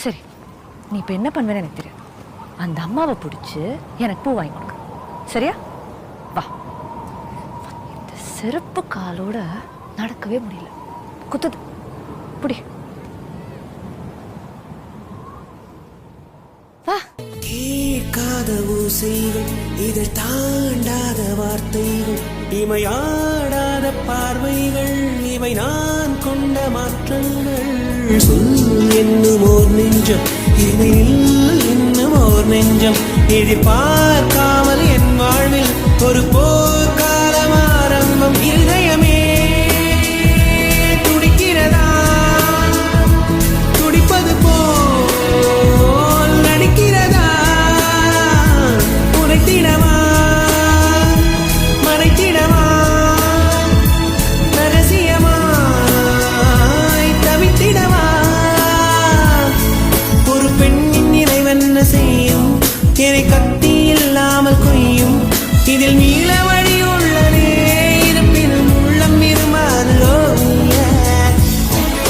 சரி, நீ இப்போ என்ன பண்ணுவேன்னு எனக்கு தெரியாது. அந்த அம்மாவை பிடிச்சி எனக்கு பூ வாங்கி கொடுக்க, சரியா? வா. இந்த செருப்பு காலோட நடக்கவே முடியல, குத்துது. புடி. வா. கேட்காத ஓசைகள், இதை தாண்டாத வார்த்தைகள், இமையாடாத பார்வைகள், இவை நான் கொண்ட மாற்றங்கள். சொல் என்னும் ஓர் நெஞ்சம், இவையில் இன்னும் ஓர் நெஞ்சம், எதிர்பார்க்காமல் என் வாழ்வில் ஒரு போர்க்காலம் ஆரம்பம். இதயமே துடிக்கிறதா, துடிப்பது போல் நடிக்கிறதா, உரைத்திடவா மறைத்திடவா, ரகசியமாய் தவித்திடவா. ஒரு பெண்ணின் இறைவன் செய்யும், என்னை கத்தி இல்லாமல் கொய்யும், இதில் நீள